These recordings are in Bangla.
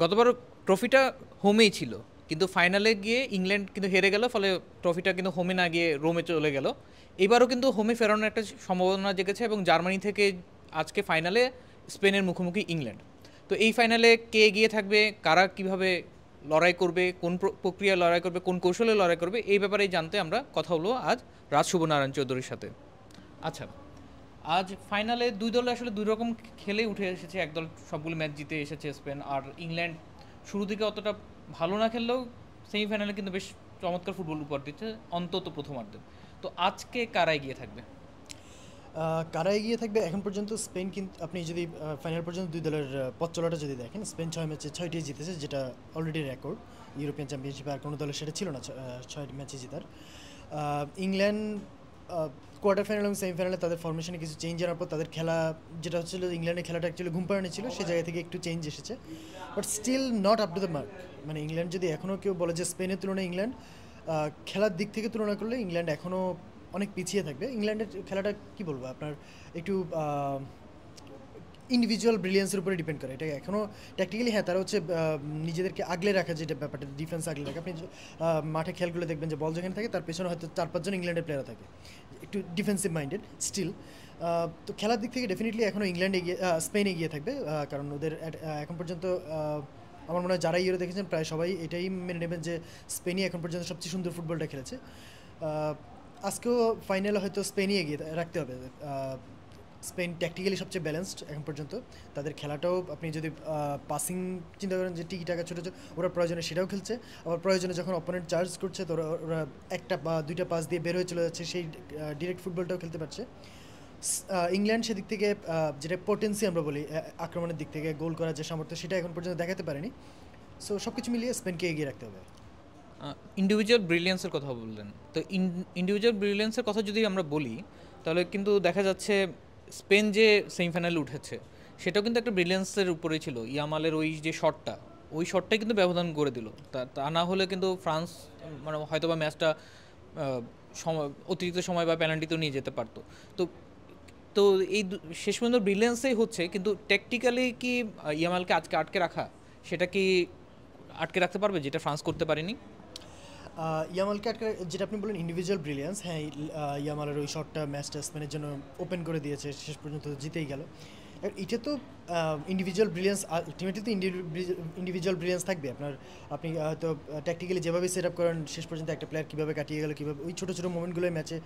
গতবার ট্রফিটা হোমেই ছিল, কিন্তু ফাইনালে গিয়ে ইংল্যান্ড কিন্তু হেরে গেল, ফলে ট্রফিটা কিন্তু হোমে না গিয়ে রোমে চলে গেল। এবারও কিন্তু হোমে ফেরানোর একটা সম্ভাবনা জেগেছে, এবং জার্মানি থেকে আজকে ফাইনালে স্পেনের মুখোমুখি ইংল্যান্ড। তো এই ফাইনালে কে এগিয়ে থাকবে, কারা কিভাবে লড়াই করবে, কোন প্রক্রিয়ায় লড়াই করবে, কোন কৌশলে লড়াই করবে, এই ব্যাপারেই জানতে আমরা কথা হলো আজ রাজ শুভনারায়ণ চৌধুরীর সাথে। আচ্ছা, আজ ফাইনালে দুই দল আসলে দুই রকম খেলে উঠে এসেছে। একদল সবগুলো ম্যাচ জিতে এসেছে স্পেন, আর ইংল্যান্ড শুরু থেকে অতটা ভালো না খেললেও সেমিফাইনালে কিন্তু বেশ চমৎকার ফুটবল উপহার দিচ্ছে, অন্তত প্রথমার্ধে। তো আজকে কারা এগিয়ে থাকবে? কারা এগিয়ে থাকবে এখন পর্যন্ত স্পেন, কিন্তু আপনি যদি ফাইনাল পর্যন্ত দুই দলের পথ চলাটা যদি দেখেন, স্পেন 6 ম্যাচে 6টি জিতেছে, যেটা অলরেডি রেকর্ড। ইউরোপিয়ান চ্যাম্পিয়নশিপে আর কোনো দলের সেটা ছিল না 6 ম্যাচে জেতার। ইংল্যান্ড কোয়ার্টার ফাইনাল এবং সেমিফাইনালে তাদের ফরমেশনে কিছু চেঞ্জ আনার পর তাদের খেলা যেটা হচ্ছিল, ইংল্যান্ডের খেলাটা অ্যাকচুয়ালি ঘুম পাড়ানি ছিল, সেই জায়গা থেকে একটু চেঞ্জ এসেছে, but still not up to the mark. মানে ইংল্যান্ড যদি এখনও কেউ বলে যে স্পেনের তুলনায় ইংল্যান্ড খেলার দিক থেকে তুলনা করলে ইংল্যান্ড এখনও অনেক পিছিয়ে থাকবে। ইংল্যান্ডের খেলাটা কি বলবো আপনার, একটু ইন্ডিভিজুয়াল ব্রিলিয়েন্সের উপরে ডিপেন্ড করে। এটা এখনও ট্যাকটিক্যালি হ্যাঁ, তারা হচ্ছে নিজেদেরকে আগলে রাখা, যেটা ব্যাপারটা ডিফেন্স আগলে রাখে। আপনি মাঠে খেলগুলো দেখবেন যে বল যেখানে থাকে তার পেছনে হয়তো 4-5 জন ইংল্যান্ডের প্লেয়ার থাকে, একটু ডিফেন্সিভ মাইন্ডেড স্টিল। তো খেলার দিক থেকে ডেফিনেটলি এখনও ইংল্যান্ড এগিয়ে, স্পেন এগিয়ে থাকবে, কারণ ওদের এখন পর্যন্ত আমার মনে হয় যারা ইউরো দেখেছেন প্রায় সবাই এটাই মেনে নেবেন যে স্পেনই এখন পর্যন্ত সবচেয়ে সুন্দর ফুটবলটা খেলেছে। আজকেও ফাইনালে হয়তো স্পেনই এগিয়ে রাখতে হবে। স্পেন ট্যাকটিক্যালি সবচেয়ে ব্যালেন্সড এখন পর্যন্ত। তাদের খেলাটাও আপনি যদি পাসিং চিন্তা করেন যে টিকি টাকা ছোটো ছোটো, ওরা প্রয়োজনে সেটাও খেলছে, আবার প্রয়োজনে যখন অপোনেন্ট চার্জ করছে তো ওরা একটা বা দুইটা পাস দিয়ে বের হয়ে চলে যাচ্ছে, সেই ডিরেক্ট ফুটবলটাও খেলতে পারছে। ইংল্যান্ড সেদিক থেকে যেটা পোটেন্সি আমরা বলি আক্রমণের দিক থেকে গোল করার যে সামর্থ্য, সেটা এখন পর্যন্ত দেখাতে পারেনি। সো সব কিছু মিলিয়ে স্পেনকে এগিয়ে রাখতে হবে। ইন্ডিভিজুয়াল ব্রিলিয়েন্সের কথা বললেন, তো ইন্ডিভিজুয়াল ব্রিলিয়েন্সের কথা যদি আমরা বলি, তাহলে কিন্তু দেখা যাচ্ছে স্পেন যে সেমিফাইনালে উঠেছে সেটাও কিন্তু একটা ব্রিলিয়েন্সের উপরেই ছিল। ইয়ামালের ওই যে শটটা, ওই শটটাই কিন্তু ব্যবধান করে দিল। তা না হলে কিন্তু ফ্রান্স মানে হয়তো বা ম্যাচটা সময়, অতিরিক্ত সময় বা পেনাল্টিতেও নিয়ে যেতে পারতো। তো তো এই শেষ পর্যন্ত ব্রিলিয়েন্সেই হচ্ছে, কিন্তু ট্যাকটিক্যালি কি ইয়ামালকে আজকে আটকে রাখা, সেটা কি আটকে রাখতে পারবে যেটা ফ্রান্স করতে পারেনি? ইয়ামালকে আটকে, যেটা আপনি বলেন ইন্ডিভিজুয়াল ব্রিলিয়ান্স, হ্যাঁ ইয়ামালের ওই শটটা ম্যাচটা স্পেনের জন্য ওপেন করে দিয়েছে, শেষ পর্যন্ত জিতেই গেল। এটা তো ইন্ডিভিজুয়াল ব্রিলিয়ান্স, আলটিমেটলি তো ইন্ডিভিজুয়াল ব্রিলিয়ান্স থাকবে আপনার। আপনি হয়তো ট্যাকটিক্যালি যেভাবে সেট আপ করেন, শেষ পর্যন্ত একটা প্লেয়ার কীভাবে কাটিয়ে গেল, কীভাবে ওই ছোটো ছোটো মোমেন্টগুলোই ম্যাচে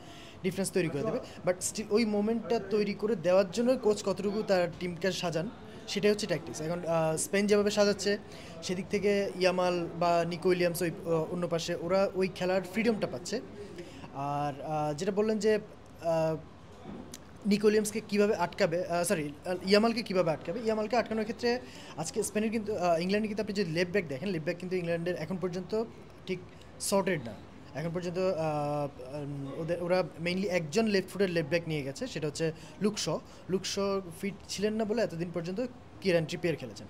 ডিফারেন্স তৈরি করে দেবে। বাট স্টিল ওই মোমেন্টটা তৈরি করে দেওয়ার জন্য কোচ কতটুকু তার টিমকে সাজান, সেটাই হচ্ছে ট্যাকটিক্স। এখন স্পেন যেভাবে সাজাচ্ছে, সেদিক থেকে ইয়ামাল বা নিকো উইলিয়ামস ওই অন্য পাশে, ওরা ওই খেলার ফ্রিডমটা পাচ্ছে। আর যেটা বললেন যে নিকো উইলিয়ামসকে কীভাবে আটকাবে, সরি ইয়ামালকে কীভাবে আটকাবে, ইয়ামালকে আটকানোর ক্ষেত্রে আজকে স্পেনের কিন্তু ইংল্যান্ডে কিন্তু আপনি যদি লেফট ব্যাক দেখেন, লেফট ব্যাক কিন্তু ইংল্যান্ডের এখন পর্যন্ত ঠিক সর্টেড না। এখন পর্যন্ত ওরা মেইনলি একজন লেফট ফুটের লেফট ব্যাক নিয়ে গেছে, সেটা হচ্ছে লুকশ ফিট ছিলেন না বলে এতদিন পর্যন্ত কিরান ট্রিপিয়ার খেলেছেন।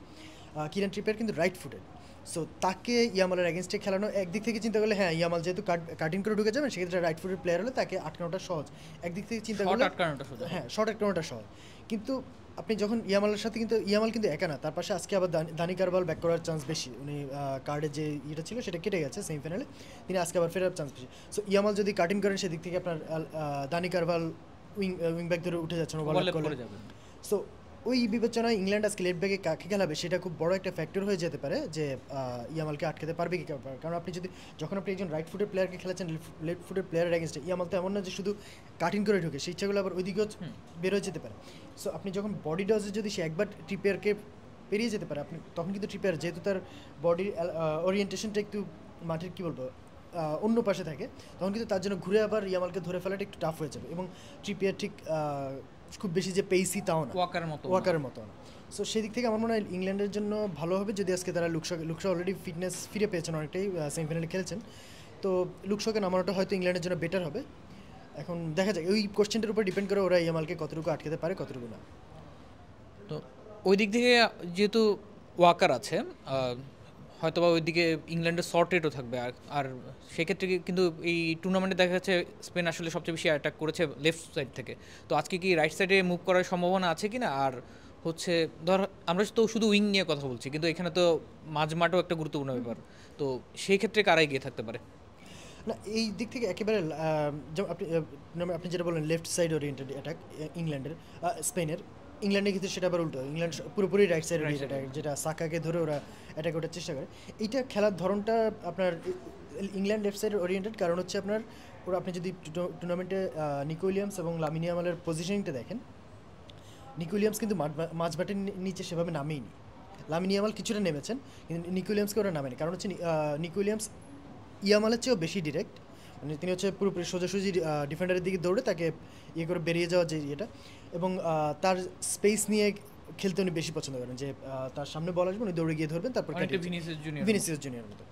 কিরান ট্রিপিয়ার কিন্তু রাইট ফুটেড। সো তাকে ইয়ামালের এগেনস্টে খেলানো, একদিক থেকে চিন্তা করলে হ্যাঁ ইয়ামাল যেহেতু কাটিং করে ঢুকে যাবেন, সেক্ষেত্রে রাইট ফুটের প্লেয়ার হলে তাকে আটকানোটা সহজ। একদিক থেকে চিন্তা করলে হ্যাঁ শর্ট আটকানোটা সহজ। কিন্তু আপনি যখন ইয়ামালের সাথে, কিন্তু ইয়ামাল কিন্তু একা না, তার পাশে আজকে আবার দানি কারবাল ব্যাক করার চান্স বেশি। উনি কার্ডের যে ইয়েটা ছিল সেটা কেটে গেছে সেমিফাইনালে, তিনি আজকে আবার ফেরার চান্স বেশি। সো ইয়ামাল যদি কাটিং করেন, সেদিক থেকে আপনার দানি কারবাল উইং ব্যাক ধরে উঠে যাচ্ছেন ওভারল্যাপ করে। সো ওই বিবেচনায় ইংল্যান্ড আজকে লেফট ব্যাকে কাকে খেলাবে, সেটা খুব বড় একটা ফ্যাক্টর হয়ে যেতে পারে যে ইয়ামালকে আটকাতে পারবে কি। কারণ আপনি যদি, যখন আপনি একজন রাইট ফুটের প্লেয়ারকে খেলাচ্ছেন লেফট ফুটের প্লেয়ারের এগেনস্টে, ইয়ামাল তো এমন না যে শুধু কাটিং করে ঢুকে, সেই ইচ্ছাগুলো আবার ওইদিকেও বের হয়ে যেতে পারে। সো আপনি যখন বডি ডজে যদি সে একবার ট্রিপিয়ারকে পেরিয়ে যেতে পারে, আপনি তখন কিন্তু ট্রিপিয়ার যেহেতু তার বডির ওরিয়েন্টেশনটা একটু মাঠের কী বলবো অন্য পাশে থাকে, তখন কিন্তু তার জন্য ঘুরে আবার ইয়ামালকে ধরে ফেলাটা একটু টাফ হয়ে যাবে। এবং ট্রিপিয়ার ঠিক খুব বেশি যে পেইসি তাও না, ওয়াকারের মতো না। সো সেদিক থেকে আমার মনে হয় ইংল্যান্ডের জন্য ভালো হবে যদি আজকে তারা লুকশো অলরেডি ফিটনেস ফিরে পেয়েছেন, অনেকটাই সেমিফাইনালে খেলছেন। তো লুকশোকে নামানোটা হয়তো ইংল্যান্ডের জন্য বেটার হবে। এখন দেখা যায় ওই কোশ্চেনটার উপর ডিপেন্ড করে ওরা ইয়ামালকে কতটুকু আটকাতে পারে, কতটুকু না। তো ওই দিক থেকে যেহেতু ওয়াকার আছে, হয়তোবা ওইদিকে ইংল্যান্ডের শর্ট রেটও থাকবে। আর সেক্ষেত্রে কিন্তু এই টুর্নামেন্টে দেখা যাচ্ছে স্পেন আসলে সবচেয়ে বেশি অ্যাটাক করেছে লেফট সাইড থেকে। তো আজকে কি রাইট সাইডে মুভ করার সম্ভাবনা আছে কি না? আর হচ্ছে ধর আমরা তো শুধু উইং নিয়ে কথা বলছি, কিন্তু এখানে তো মাঝমাঠও একটা গুরুত্বপূর্ণ ব্যাপার। তো সেই ক্ষেত্রে কারাই গিয়ে থাকতে পারে? না, এই দিক থেকে একেবারে যেমন আপনি যেটা বললেন লেফট সাইড ওরিয়েন্টেড অ্যাটাক ইংল্যান্ডের, স্পেনের। ইংল্যান্ডের ক্ষেত্রে সেটা আবার উল্টো, ইংল্যান্ড পুরোপুরি রাইট সাইড ওরিয়েন্টেড অ্যাটাক, যেটা সাকাকে ধরে ওরা অ্যাটাক ওঠার চেষ্টা করে। এইটা খেলার ধরনটা আপনার ইংল্যান্ড লেফট সাইড ওরিয়েন্টেড, কারণ হচ্ছে আপনার ওরা, আপনি যদি টুর্নামেন্টে নিকো উইলিয়ামস এবং লামিনে ইয়ামালের পজিশনিংটা দেখেন, নিকো উইলিয়ামস কিন্তু মাঝমাঠের নিচে সেভাবে নামেইনি। লামিনে ইয়ামাল কিছুটা নেমেছেন, কিন্তু নিকো উইলিয়ামসকে ওরা নামেনি, কারণ হচ্ছে নিকো উইলিয়ামস ইয়ামালের চেয়েও বেশি ডিরেক্ট, মানে তিনি হচ্ছে পুরোপুরি সোজাসুজি ডিফেন্ডারের দিকে দৌড়ে তাকে ইয়ে করে বেরিয়ে যাওয়া যে ইয়েটা, এবং তার স্পেস নিয়ে খেলতে উনি বেশি পছন্দ করেন, যে তার সামনে বল আসবে উনি দৌড়ে গিয়ে ধরবেন, তারপর ভিনিসিয়াস জুনিয়র মতো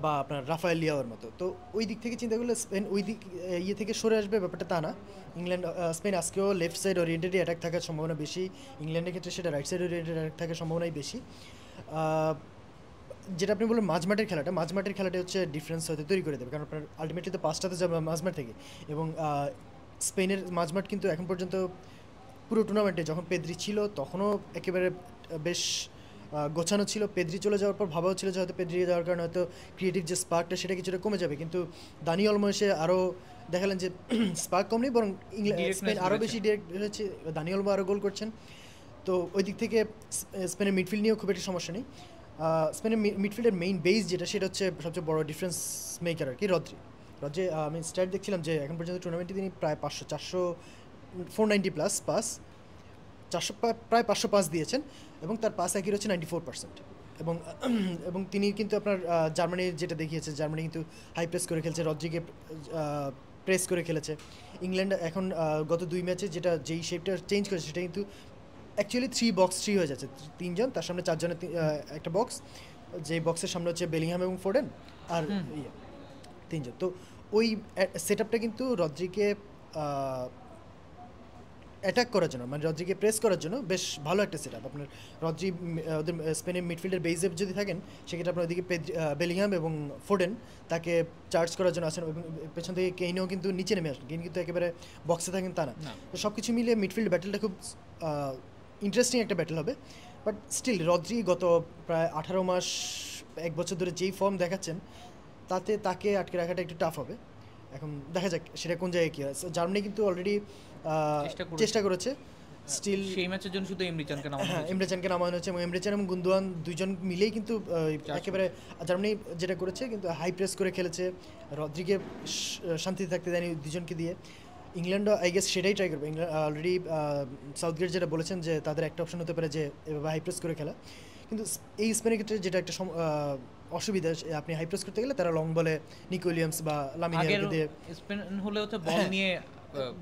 বা আপনার রাফায়েল লিয়াওর মতো। তো ওই দিক থেকে চিন্তা করলে স্পেন ওই দিক ইয়ে থেকে সরে আসবে, ব্যাপারটা তা না। ইংল্যান্ড স্পেন আজকেও লেফট সাইড ওরিয়েন্টেডই অ্যাটাক থাকার সম্ভাবনা বেশি, ইংল্যান্ডের ক্ষেত্রে সেটা রাইট সাইড ওরিয়েন্টেড অ্যাটাক থাকার সম্ভাবনাই বেশি। যেটা আপনি বললেন মাঝমাঠের খেলাটা হচ্ছে ডিফারেন্স হয়তো তৈরি করে দেবে, কারণ আপনার আলটিমেটলি তো পাঁচটাতে যাবে মাঝমাঠ থেকে, এবং স্পেনের মাঝমাঠ কিন্তু এখন পর্যন্ত পুরো টুর্নামেন্টে যখন পেদ্রি ছিল তখনও একেবারে বেশ গোছানো ছিল। পেদ্রি চলে যাওয়ার পর ভাবাও ছিল যে হয়তো পেদ্রি যাওয়ার কারণে হয়তো ক্রিয়েটিভ যে স্পার্কটা সেটা কিছুটা কমে যাবে, কিন্তু দানি অলমো এসে আরও দেখালেন যে স্পার্ক কম নেই, বরং স্পেন আরও বেশি ডিরেক্ট হয়েছে, দানি অলমো আরও গোল করছেন। তো ওই দিক থেকে স্পেনের মিডফিল্ড নিয়েও খুব একটা সমস্যা নেই। স্পেনের মিডফিল্ডের মেইন বেস যেটা, সেটা হচ্ছে সবচেয়ে বড় ডিফারেন্স মেকার আর কি রদ্রি। আমি স্ট্যাট দেখছিলাম যে এখন পর্যন্ত টুর্নামেন্টে তিনি প্রায় 490+ পাস, প্রায় 500 পাস দিয়েছেন, এবং তার পাস একই হচ্ছে 94%। এবং এবং তিনি কিন্তু আপনার জার্মানির যেটা দেখিয়েছে, জার্মানি কিন্তু হাই প্রেস করে খেলছে, রদ্রিকে প্রেস করে খেলেছে। ইংল্যান্ড এখন গত 2 ম্যাচে যেই শেপটা চেঞ্জ করেছে, সেটা কিন্তু অ্যাকচুয়ালি 3-box-3 হয়ে যাচ্ছে, 3 জন, তার সামনে 4 জনের একটা বক্স, যে বক্সের সামনে হচ্ছে বেলিংহাম এবং ফোডেন, আর 3 জন। তো ওই সেট আপটা কিন্তু রদ্রিকে অ্যাটাক করার জন্য, মানে রদ্রিকে প্রেস করার জন্য বেশ ভালো একটা সেট আপ। আপনার রদ্রি ওদের স্পেনের মিডফিল্ডের বেসে যদি থাকেন, সেক্ষেত্রে আপনার ওইদিকে বেলিংহাম এবং ফোডেন তাকে চার্জ করার জন্য আসেন, এবং পেছন থেকে কেইনও কিন্তু নিচে নেমে আসেন, কেইন কিন্তু একেবারে বক্সে থাকেন তা না। তো সব কিছু মিলিয়ে মিডফিল্ড ব্যাটেলটা খুব ইন্টারেস্টিং একটা ব্যাটেল হবে। বাট স্টিল রদ্রি গত প্রায় 18 মাস 1 বছর ধরে যেই ফর্ম দেখাচ্ছেন, তাতে তাকে আটকে রাখাটা একটু টাফ হবে। এখন দেখা যাক সেটা কোন জায়গায় কী হয়। জার্মানি কিন্তু অলরেডি চেষ্টা করেছে, স্টিল সেই ম্যাচের জন্য শুধু এমরে চানকে নামানো হয়েছে, এবং এমরে চান এবং গুন্দোয়ান দুইজন মিলেই কিন্তু একেবারে জার্মানি যেটা করেছে, কিন্তু হাই প্রেস করে খেলেছে, রদ্রিকে শান্তিতে থাকতে দেয়নি দুজনকে দিয়ে। ইংল্যান্ডও আই গেস সেটাই ট্রাই করবে। ইংল্যান্ড অলরেডি সাউথগেট যেটা বলেছেন যে তাদের একটা অপশন হতে পারে যে এভাবে হাই প্রেস করে খেলা, কিন্তু এই স্পেনের ক্ষেত্রে যেটা একটা অসুবিধা, আপনি হাই প্রেস করতে গেলে তারা লং বলে নিকো উইলিয়ামস বা লামিনিয়াকে দিয়ে, স্পেন হলে হচ্ছে বল নিয়ে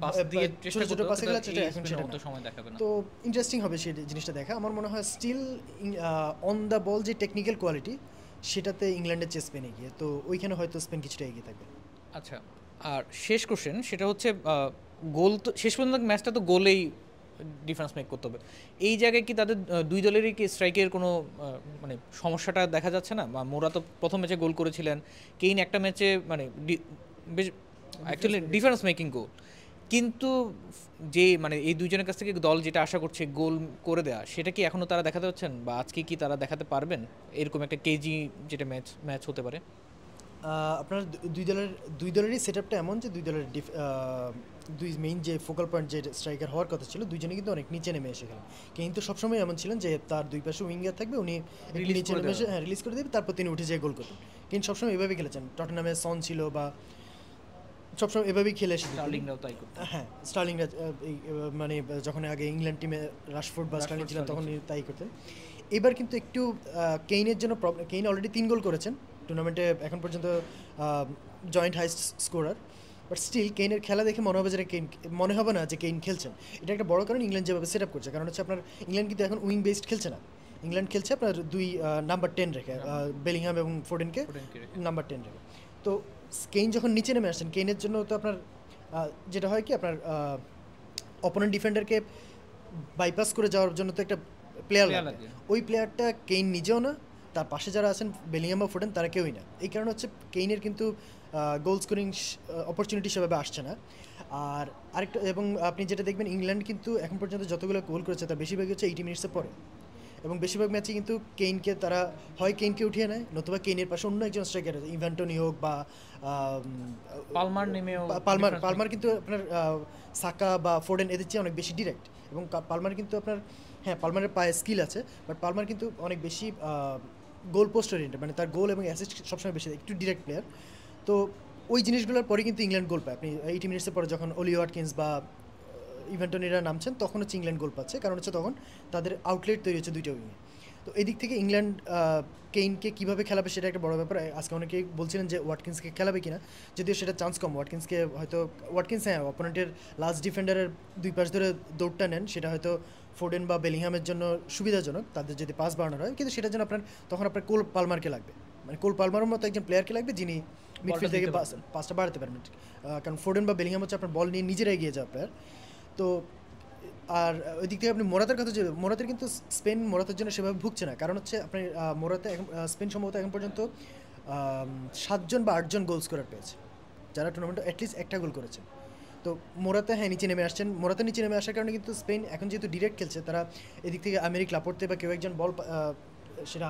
পাস দিয়ে চেষ্টা করতে পাসে খেলা, সেটা এখন সেটা তো সময় দেখাবে না। তো ইন্টারেস্টিং হবে সেই জিনিসটা দেখা। আমার মনে হয় স্টিল অন দ্য বল যে টেকনিক্যাল কোয়ালিটি, সেটাতে ইংল্যান্ডের চেয়ে স্পেন এগিয়ে, তো ওইখানে হয়তো স্পেন কিছুটা এগিয়ে থাকবে। আচ্ছা, আর শেষ কোশ্চেন, সেটা হচ্ছে গোল তো শেষ পর্যন্ত ম্যাচটা তো গোলেই ডিফারেন্স মেক করতে হবে। এই জায়গায় কি তাদের দুই দলেরই কি স্ট্রাইকের কোনো মানে সমস্যাটা দেখা যাচ্ছে না? বা মোরা তো প্রথম ম্যাচে গোল করেছিলেন, কেইন একটা ম্যাচে মানে বেশ অ্যাকচুয়ালি ডিফারেন্স মেকিং গোল, কিন্তু যে মানে এই দুইজনের কাছ থেকে দল যেটা আশা করছে গোল করে দেওয়া, সেটা কি এখনও তারা দেখাতে পারছেন, বা আজকে কি তারা দেখাতে পারবেন এরকম একটা কেজি যেটা ম্যাচ হতে পারে? আপনার দুই দলেরই সেট আপটা এমন যে দুই দলের দুই মেইন যে ফোকাল পয়েন্ট যে স্ট্রাইকার হওয়ার কথা ছিল, দুইজনে কিন্তু অনেক নিচে নেমে এসে গেলেন। কিন্তু সবসময় এমন ছিলেন যে তার দুই পাশে উইঙ্গার থাকবে, উনি নিচে নেমে এসে রিলিজ করে দেবে, তারপর তিনি উঠে যেয়ে গোল করতেন। কিন্তু সবসময় এভাবেই খেলেছেন, টটনহামে সন ছিল, বা সবসময় এভাবেই খেলে এসেছে। হ্যাঁ, স্টার্লিংরা মানে যখন আগে ইংল্যান্ড টিমে রাশফোর্ড বা স্টার্লিং ছিলেন তখন তাই করতেন। এবার কিন্তু একটু কেইনের জন্য প্রবলেম। কেইন অলরেডি 3 গোল করেছেন টুর্নামেন্টে এখন পর্যন্ত, joint highest scorer. But still কেইনের খেলা দেখে মনে হবে না যে কেইন খেলছেন। এটা একটা বড় কারণ ইংল্যান্ড যেভাবে সেট আপ করছে, কারণ হচ্ছে আপনার ইংল্যান্ড কিন্তু এখন উইং বেসড খেলছে না, ইংল্যান্ড খেলছে আপনার নাম্বার 10 রেখে, বেলিংহাম এবং ফোডেনকে নাম্বার 10 রেখে। তো কেইন যখন নিচে নেমে আসছেন, কেইনের জন্য তো আপনার যেটা হয় কি, আপনার অপোনেন্ট ডিফেন্ডারকে বাইপাস করে যাওয়ার জন্য তো একটা প্লেয়ার লাগে, ওই প্লেয়ারটা কেইন নিজেও না, তার পাশে যারা আছেন বেলিংহাম বা ফোডেন তারা কেউই না। এই কারণে হচ্ছে কেইনের কিন্তু গোল স্কোরিং অপরচুনিটি সেভাবে আসছে না। আর আরেকটা, এবং আপনি যেটা দেখবেন ইংল্যান্ড কিন্তু এখন পর্যন্ত যতগুলো গোল করেছে তার বেশিরভাগই হচ্ছে 80 মিনিটসের পরে, এবং বেশিরভাগ ম্যাচে কিন্তু কেইনকে তারা হয় কেইনকে উঠিয়ে নেয়, নতুবা কেইনের পাশে অন্য একজন স্ট্রাইকার আছে, ইভান্টনি হোক বা পালমার নেমেও পালমার কিন্তু আপনার সাকা বা ফোডেন এদের চেয়ে অনেক বেশি ডিরেক্ট, এবং পালমার কিন্তু আপনার, হ্যাঁ পালমারের পায়ে স্কিল আছে, বাট পালমার কিন্তু অনেক বেশি গোল পোস্ট ওরিয়েন্টেড, মানে তার গোল এবং অ্যাসিস্ট সবসময় বেশি, একটু ডিরেক্ট প্লেয়ার। তো ওই জিনিসগুলোর পরে কিন্তু ইংল্যান্ড গোল পায়। আপনি 80 মিনিটসের পরে যখন ওলি ওয়াটকিন্স বা ইভেন্টনিরা নামছেন তখন হচ্ছে ইংল্যান্ড গোল পাচ্ছে, কারণ হচ্ছে তখন তাদের আউটলেট তৈরি হচ্ছে দুইটা উইংয়ে। তো এদিক থেকে ইংল্যান্ড কেইনকে কীভাবে খেলাবে সেটা একটা বড় ব্যাপার। আজকে অনেকেই বলছিলেন যে ওয়াটকিন্সকে খেলাবে কিনা, যদিও সেটা চান্স কম। ওয়াটকিন্সকে হয়তো হ্যাঁ অপোনেন্টের লাস্ট ডিফেন্ডারের দুই পাশ ধরে দৌড়টা নেন, সেটা হয়তো ফোডেন বা বেলিংহামের জন্য সুবিধাজনক, তাদের যদি পাস বাড়ানো হয়, কিন্তু সেটার জন্য তখন আপনার কোল পালমারকে লাগবে, মানে কোল পালমারের মতো একজন প্লেয়ারকে লাগবে যিনি মিডফিল্ড থেকে পাসটা বাড়াতে পারবেন। কারণ ফোডেন বা বেলিংহাম হচ্ছে আপনার বল নিয়ে নিজেরা এগিয়ে যাওয়া প্লেয়ার। তো আর ওই দিক থেকে আপনি মোরাতার কথা, যে মোরাতের কিন্তু স্পেন মোরাতার জন্য সেভাবে ভুগছে না, কারণ হচ্ছে আপনি মোরাতে এখন স্পেন সম্ভবত এখন পর্যন্ত 7জন বা 8জন গোল স্কোরার পেয়েছে যারা টুর্নামেন্টে অ্যাটলিস্ট একটা গোল করেছে। তো মোরাতে হ্যাঁ নিচে নেমে আসছেন, মোরাতে নিচে নেমে আসার কারণে কিন্তু স্পেন এখন যেহেতু ডিরেক্ট খেলছে, তারা এদিক থেকে আমেরিক লাপোর্তে বা কেউ একজন বল, সেটা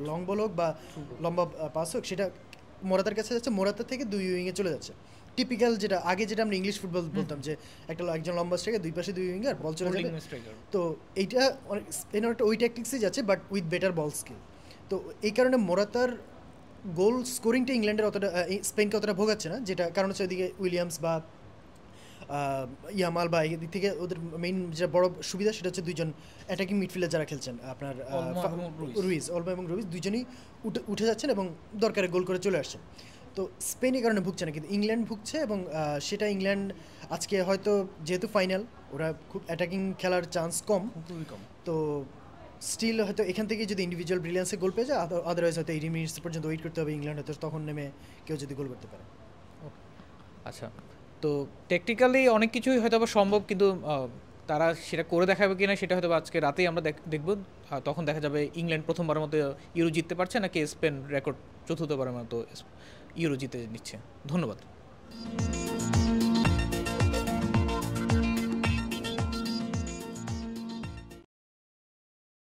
লং বল হোক বা লম্বা পাস হোক, সেটা মোরাতার কাছে যাচ্ছে, মোরাতা থেকে দুই উইংয়ে চলে যাচ্ছে। টিপিক্যাল যেটা আগে যেটা আমরা ইংলিশ ফুটবল বলতাম, যে একজন লম্বা স্ট্রাইকার, দুই পাশে দুই উইঙ্গার, বল চলে যাবে। তো এইটা স্পেনের একটা ওই ট্যাকটিক্সই যাচ্ছে, but with better ball skill. তো এই কারণে মোরাতার গোল স্কোরিংটা ইংল্যান্ডের অতটা, স্পেনকে অতটা ভোগাচ্ছে না, যেটা কারণ হচ্ছে ওইদিকে উইলিয়ামস বা ইয়ামাল বা এদিক থেকে ওদের মেইন যেটা বড় সুবিধা সেটা হচ্ছে দুইজন অ্যাটাকিং মিডফিল্ডার যারা খেলছেন, আপনার অলমো এবং রুইস দুইজনই উঠে যাচ্ছেন এবং দরকারে গোল করে চলে আসছেন। তো স্পেন এই কারণে ভুগছে না, কিন্তু ইংল্যান্ড ভুগছে, এবং সেটা ইংল্যান্ড আজকে হয়তো যেহেতু ফাইনাল, ওরা খুব অ্যাটাকিং খেলার চান্স কম, খুবই কম। তো স্টিল হয়তো এখান থেকে যদি ইন্ডিভিজুয়াল ব্রিলিয়ান্সে গোল পেয়ে যায়, আদারওয়াইজ হয়তো 80 মিনিটস পর্যন্ত ওয়েট করতে হবে ইংল্যান্ড, হয়তো তখন নেমে কেউ যদি গোল করতে পারে। আচ্ছা, তো টেকনিক্যালি অনেক কিছুই হয়তো আবার সম্ভব, কিন্তু তারা সেটা করে দেখাবে কিনা সেটা হয়তো আজকে রাতেই আমরা দেখব। তখন দেখা যাবে ইংল্যান্ড প্রথমবারের মতো ইউরো জিততে পারছে নাকি স্পেন রেকর্ড চতুর্থবারের মতো ইউরো জিতে নিচ্ছে। ধন্যবাদ।